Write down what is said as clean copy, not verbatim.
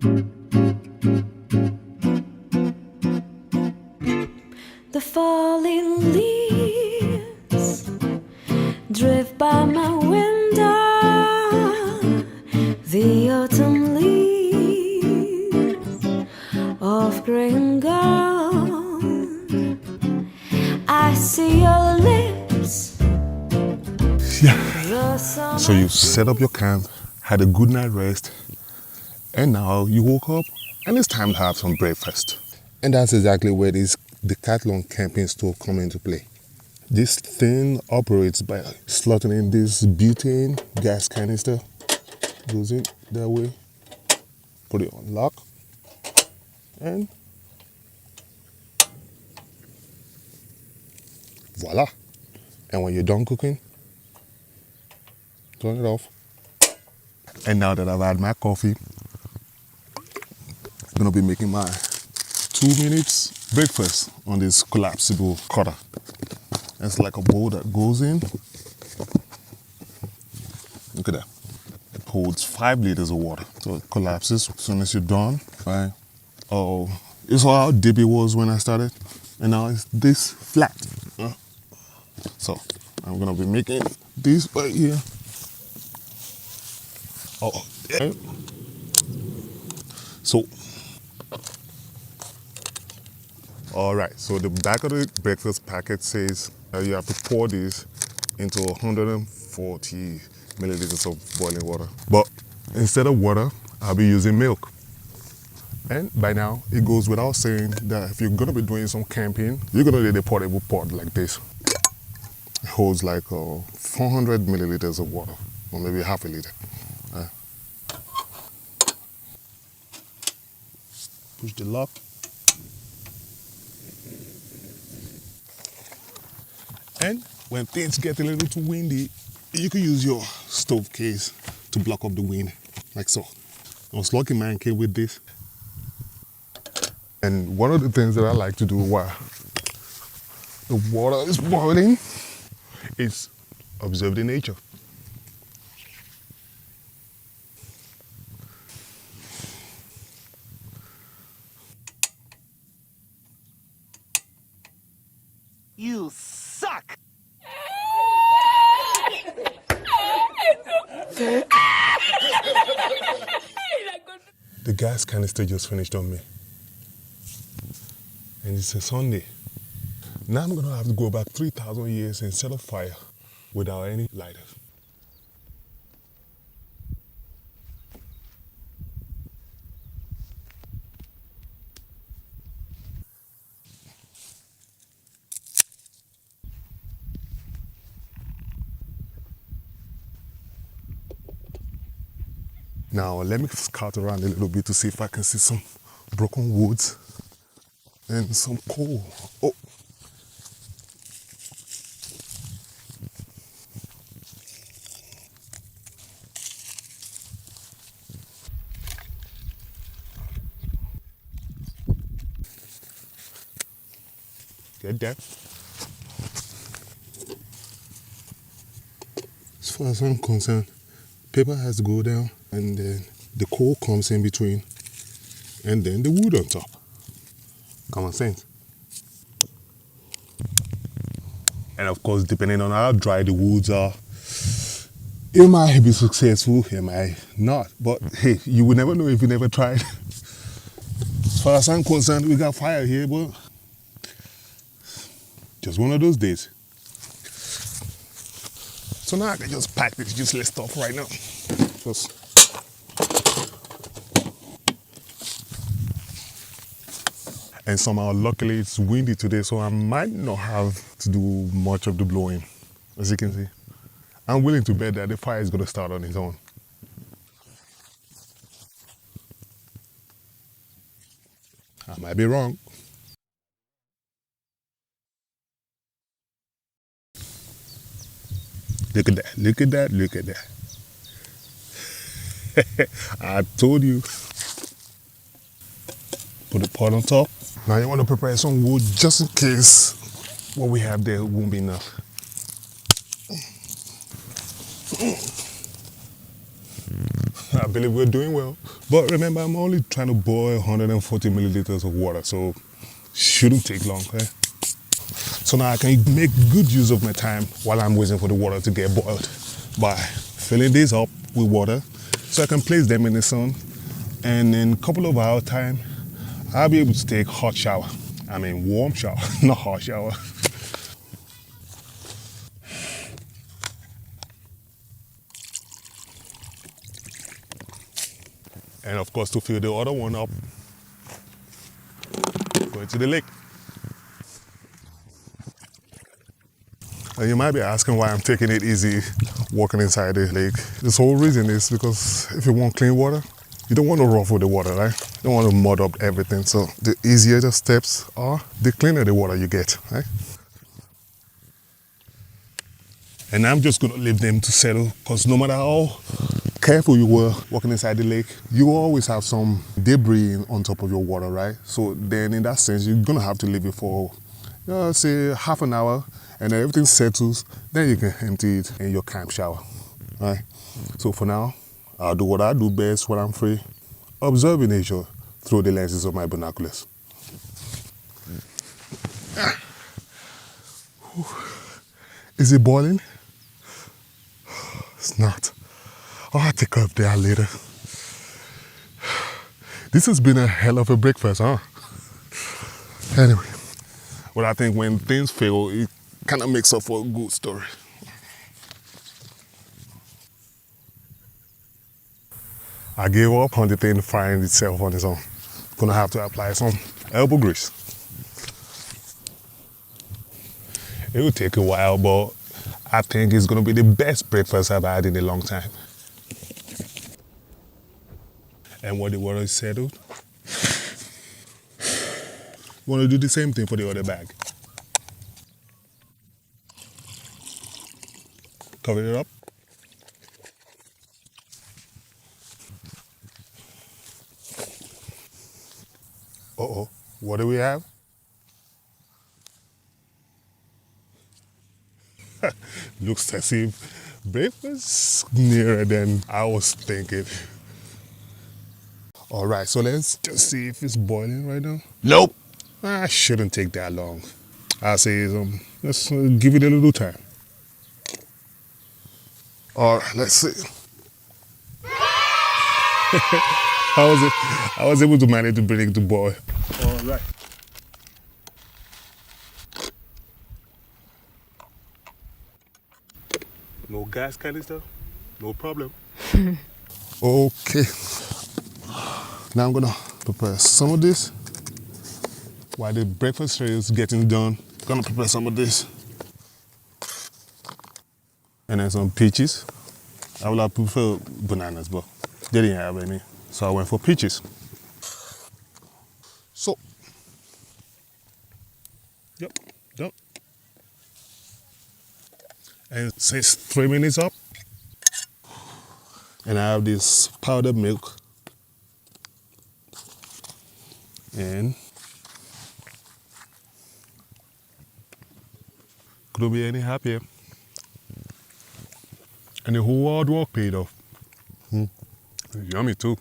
The falling leaves drift by my window. The autumn leaves of gray and gold. I see your lips. Yeah. So you set up your camp, had a good night rest, and now you woke up and it's time to have some breakfast. And that's exactly where this Decathlon camping stove come into play. This thing operates by slotting in this butane gas canister, goes in that way, put it on lock, and voila. And when you're done cooking, turn it off. And now that I've had my coffee, I'm gonna be making my 2 minutes breakfast on this collapsible cutter. It's like a bowl that goes in. Look at that. It holds 5 liters of water. So it collapses as soon as you're done. Right? Oh, you saw how deep it was when I started? And now it's this flat. So I'm gonna be making this right here. Oh, yeah. So, all right, so the back of the breakfast packet says you have to pour this into 140 milliliters of boiling water. But instead of water, I'll be using milk. And by now, it goes without saying that if you're gonna be doing some camping, you're gonna need a portable pot like this. It holds like 400 milliliters of water, or maybe half a liter. Push the lock. And when things get a little too windy, you can use your stove case to block up the wind, like so. I was locking my cave with this. And one of the things that I like to do while the water is boiling is observe the nature. You suck! The gas canister just finished on me. And it's a Sunday. Now I'm gonna have to go back 3,000 years and set a fire without any lighters. Now let me scout around a little bit to see if I can see some broken woods and some coal. Oh. Get that. As far as I'm concerned, paper has to go down and then the coal comes in between and then the wood on top. Common sense. And of course, depending on how dry the woods are, it might be successful, it might not. But hey, you will never know if you never tried. As far as I'm concerned, we got fire here, but just one of those days. So now I can just pack this useless stuff right now. Just and somehow luckily it's windy today, so I might not have to do much of the blowing. As you can see, I'm willing to bet that the fire is going to start on its own. I might be wrong. Look at that, look at that, look at that. I told you. Put the pot on top. Now you want to prepare some wood just in case what we have there won't be enough. I believe we're doing well. But remember, I'm only trying to boil 140 milliliters of water, so shouldn't take long. Eh? So now I can make good use of my time while I'm waiting for the water to get boiled by filling these up with water so I can place them in the sun, and in a couple of hours time I'll be able to take hot shower. I mean warm shower, not hot shower. And of course to fill the other one up, going to the lake. And you might be asking why I'm taking it easy walking inside the lake. This whole reason is because if you want clean water, you don't want to ruffle the water, right? You don't want to mud up everything. So the easier the steps are, the cleaner the water you get, right? And I'm just gonna leave them to settle, because no matter how careful you were walking inside the lake, you always have some debris on top of your water, right? So then in that sense, you're gonna have to leave it for, say, half an hour, and then everything settles, then you can empty it in your camp shower, right? So for now, I'll do what I do best when I'm free, observing nature through the lenses of my binoculars. Is it boiling? It's not. I'll take up there later. This has been a hell of a breakfast, huh? Anyway, but I think when things fail, it kind of makes up for a good story. I gave up on the thing frying itself on its own. Gonna have to apply some elbow grease. It will take a while, but I think it's gonna be the best breakfast I've had in a long time. And when the water is settled, we're gonna do the same thing for the other bag. Cover it up. Uh-oh, what do we have? Looks as if breakfast nearer than I was thinking. All right, so let's just see if it's boiling right now. Nope. Shouldn't take that long. I say let's give it a little time. All right, let's see. I was able to manage to bring it to boil. All right. No gas canister, no problem. Okay. Now I'm gonna prepare some of this. While the breakfast tray is getting done, gonna prepare some of this. And then some peaches. I would have preferred bananas, but they didn't have any. So I went for peaches. So, yep, done. And since 3 minutes up, and I have this powdered milk. And couldn't be any happier. And the whole hard work paid off. Yummy too.